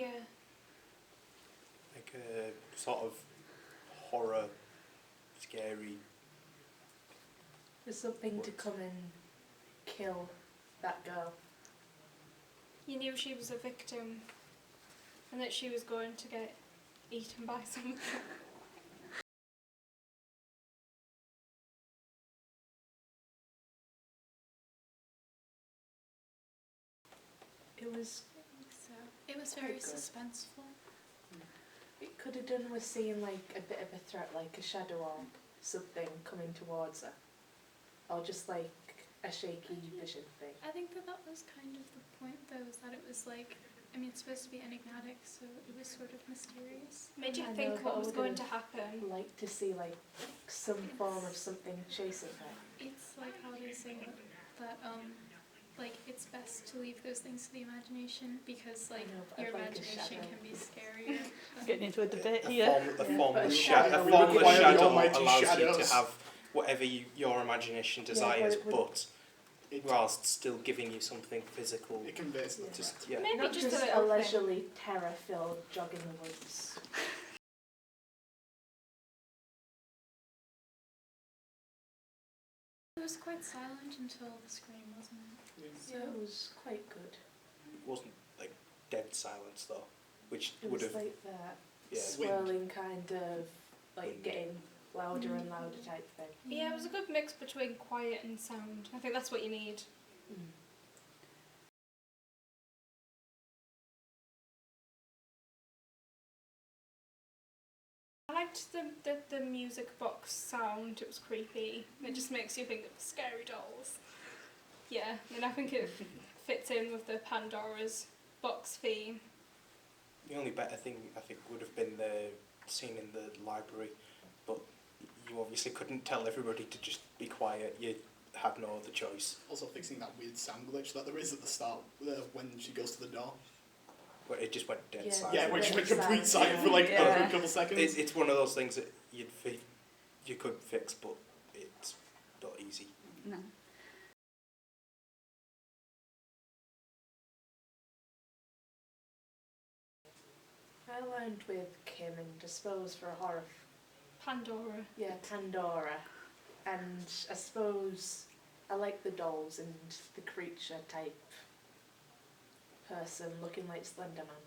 Yeah. Like a sort of horror, scary. There's something to come and kill that girl. You knew she was a victim and that she was going to get eaten by something. It was So it was very suspenseful. It could have done with seeing like a bit of a threat, like a shadow or something coming towards her, or just like a shaky vision thing. I think that was kind of the point, though, is that it was like, I mean, it's supposed to be enigmatic, so it was sort of mysterious. Made you I think know, what but was I going would've to happen. Like to see like some form of something chasing her. It's like how they say that like it's best to leave those things to the imagination because like know, but your I'd like a imagination shadow. can be scarier. Getting into a debate A here. formless shadow. shadow, a formless Require the shadow almighty allows you shadows. to have whatever your imagination desires, but whilst still giving you something physical. It conveys the Just threat. yeah. Maybe Not just a just little a thing. leisurely terror-filled jog in the woods. It was quite silent until the scream, wasn't it? So it was quite good. It wasn't like dead silence though, which It would was have like that yeah. swirling kind of like Wind. getting louder and louder type thing. Yeah, it was a good mix between quiet and sound. I think that's what you need. Mm. I liked the music box sound. It was creepy. It just makes you think of scary dolls. Yeah, and I think it fits in with the Pandora's box theme. The only better thing I think would have been the scene in the library, but you obviously couldn't tell everybody to just be quiet. You had no other choice. Also fixing that weird sound glitch that there is at the start when she goes to the door. But it just went dead Yeah, silent. Yeah, when she went Silent, complete silent for like yeah. a couple seconds. It's one of those things that you could fix, but it's not easy. No. I aligned with Kim and I suppose for a horror, Pandora. yeah, Pandora, and I suppose I like the dolls and the creature type person looking like Slender Man.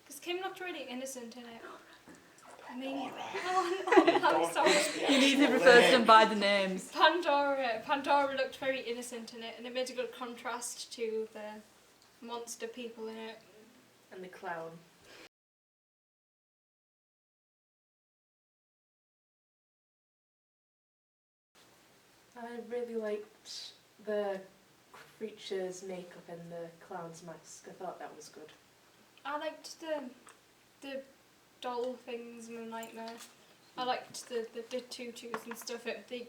Because Kim looked really innocent in it. I mean, Pandora. I'm sorry. You need to refer to them by the names. Pandora looked very innocent in it, and it made a good contrast to the monster people in it. And the clown. I really liked the creature's makeup and the clown's mask. I thought that was good. I liked the doll things in the nightmare. I liked the tutus and stuff. They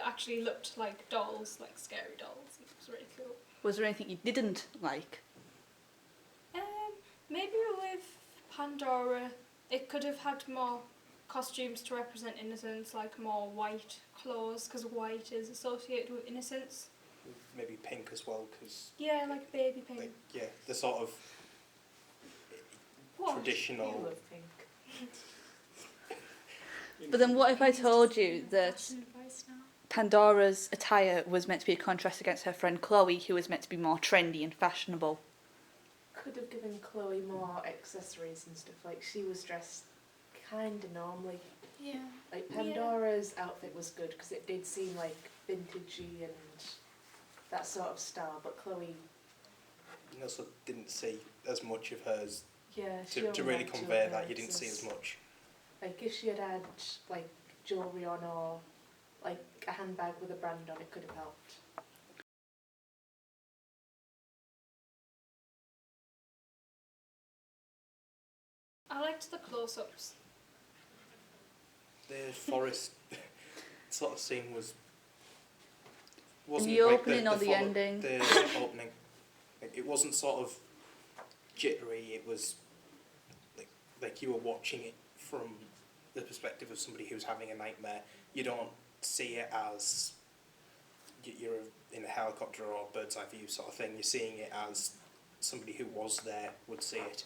actually looked like dolls, like scary dolls. It was really cool. Was there anything you didn't like? Maybe with Pandora, it could have had more costumes to represent innocence, like more white clothes, because white is associated with innocence. Maybe pink as well, because Yeah, like baby pink. like, yeah, the sort of What? You traditional. love pink. But then what if I told you that Fashion advice now. Pandora's attire was meant to be a contrast against her friend Chloe, who was meant to be more trendy and fashionable? Could have given Chloe more accessories and stuff. Like she was dressed kind of normally. Yeah. Like Pandora's outfit was good because it did seem like vintagey and that sort of style. But Chloe, You also didn't see as much of hers yeah, she to only really had two convey that. You didn't appearances. see as much. Like if she had had like jewellery on or like a handbag with a brand on, it could have helped. I liked the close-ups. The forest sort of scene was. In Wasn't the like opening or the follow- ending? The opening. Like, it wasn't sort of jittery. It was like you were watching it from the perspective of somebody who's having a nightmare. You don't see it as you're in a helicopter or bird's eye view sort of thing. You're seeing it as somebody who was there would see it.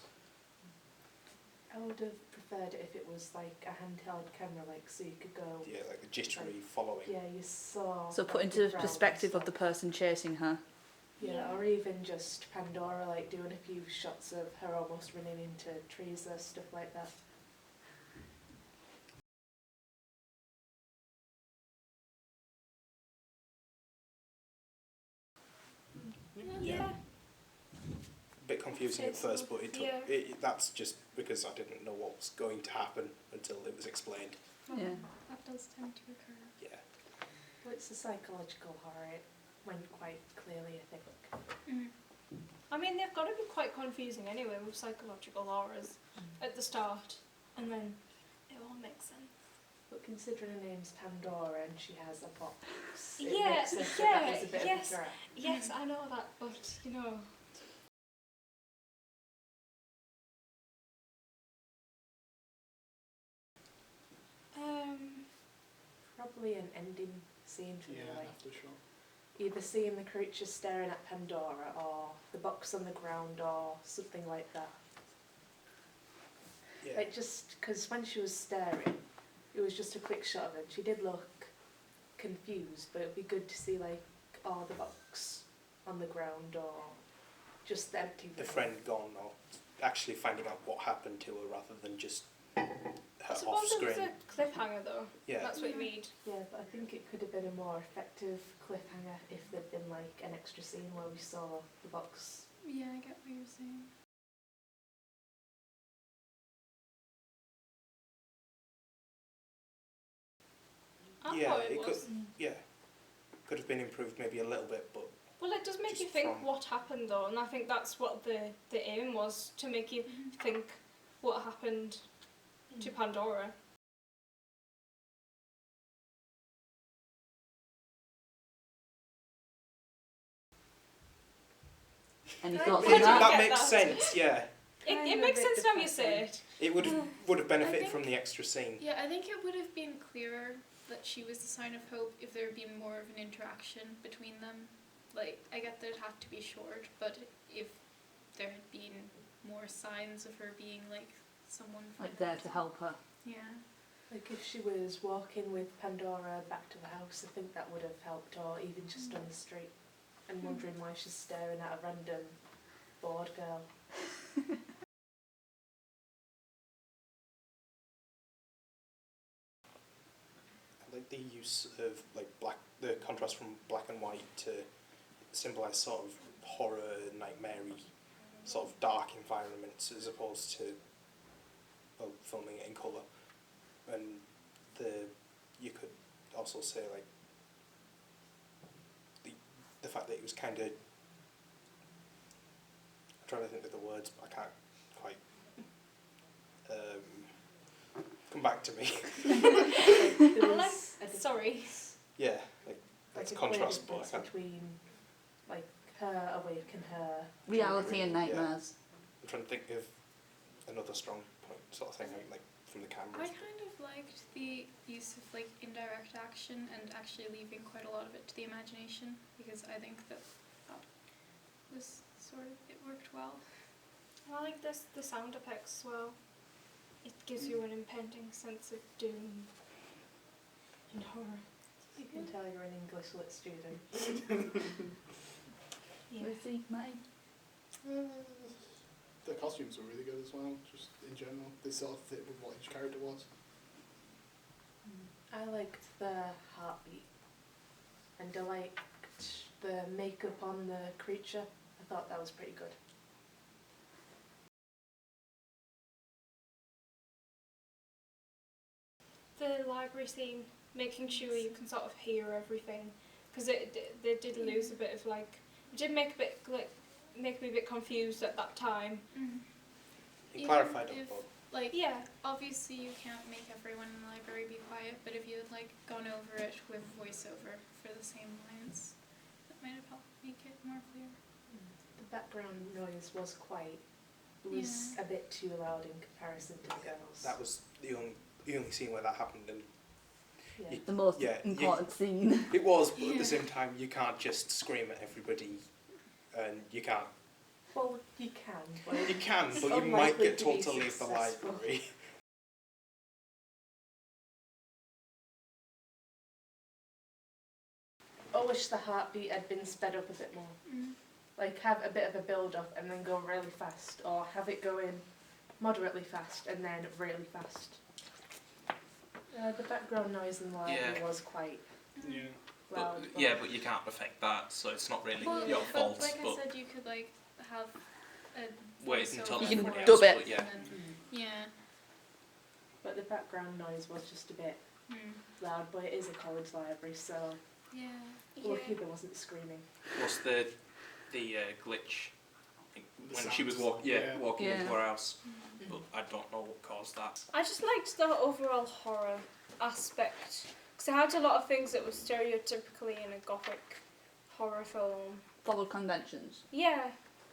I would have preferred it if it was like a handheld camera, like so you could go. Yeah, like the jittery following. Yeah, you saw. So put like, into the the crowd and perspective of the stuff. person chasing her. Yeah, Yeah. or even just Pandora, like doing a few shots of her almost running into trees or stuff like that. Yeah. A bit confusing at It's first, all- but it took, yeah. that's just because I didn't know what was going to happen until it was explained. Yeah. That does tend to occur. Yeah. Well, it's a psychological horror. It went quite clearly, I think. Mm. I mean, they've got to be quite confusing anyway with psychological horrors at the start, and then it all makes sense. But considering her name's Pandora and she has a box, it Yeah, makes sense that yeah, that was a bit of a yes. threat. Yes, I know that, but you know. Probably an ending scene for me, Yeah, like aftershock. either seeing the creature staring at Pandora or the box on the ground or something like that. Yeah. Like just because when she was staring, it was just a quick shot of her. She did look confused, but it'd be good to see like the box on the ground or just the empty The room. friend gone, or actually finding out what happened to her rather than just I her suppose off it was screen. a cliffhanger though. Yeah. That's what you need. Yeah, but I think it could have been a more effective cliffhanger if there'd been like an extra scene where we saw the box. Yeah, I get what you're saying. I Yeah, thought it it was. could. Yeah, could have been improved maybe a little bit, but Well, it does make Just you think from- what happened though, and I think that's what the aim was, to make you think what happened to Pandora. Any I thoughts couldn't on that? that get makes that. sense. Yeah, It Kind makes of a bit sense now you depressing. say it. it would have benefited think- from the extra scene. Yeah, I think it would have been clearer that she was the sign of hope if there had been more of an interaction between them. Like, I get that it had to be short, but if there had been more signs of her being like someone Like there to help her. Yeah. Like if she was walking with Pandora back to the house, I think that would have helped, or even just on the street and wondering why she's staring at a random bored girl. I like the use of the contrast from black and white to symbolise sort of horror, nightmare-y, sort of dark environments as opposed to filming it in colour. And you could also say like the fact that it was kind of, I'm trying to think of the words, but I can't quite come back to me. There I like- was a sorry. Yeah, like that's a clear contrast, but I difference can't. between like her awake and her Reality and Yeah. nightmares. I'm trying to think of another strong point sort of thing, like from the I cameras. kind of liked the use of like indirect action and actually leaving quite a lot of it to the imagination, because I think that was it worked well. I like the sound effects as well. It gives you an impending sense of doom and horror. You can tell you're an English lit student. Yeah. Lucy, May? The costumes were really good as well, just in general. They sort of fit with what each character was. I liked the heartbeat, and I liked the makeup on the creature. I thought that was pretty good. The library scene, making sure you can sort of hear everything, because they did lose a bit of like, it did make me a bit confused at that time. It Even clarified if, it, but like, Yeah, obviously you can't make everyone in the library be quiet, but if you had like gone over it with voiceover for the same lines, that might have helped make it more clear. The background noise was a bit too loud in comparison to the girls. that was the only scene where that happened, and yeah. The most Yeah, important scene. it was. But at Yeah. the same time, you can't just scream at everybody, and you can't Well, you can, but You can, It's but you might unlikely get to told be to leave the successful. library. I wish the heartbeat had been sped up a bit more. Mm. Like, have a bit of a build-up and then go really fast, or have it go in moderately fast and then really fast. The background noise in the library Yeah. was quite Yeah. loud. But, yeah, but you can't affect that, so it's not really Well, your but fault. like but I said, you could like have a wait voiceover until You can everybody for else, dub it. but yeah. and then- yeah. But the background noise was just a bit Mm. loud, but it is a college library, so Yeah. lucky there wasn't screaming. What's the glitch like, The when she was sounds. walking Yeah. into her house? Mm. But I don't know what caused that. I just liked the overall horror aspect because it had a lot of things that was stereotypically in a gothic horror film. Follow conventions. Yeah,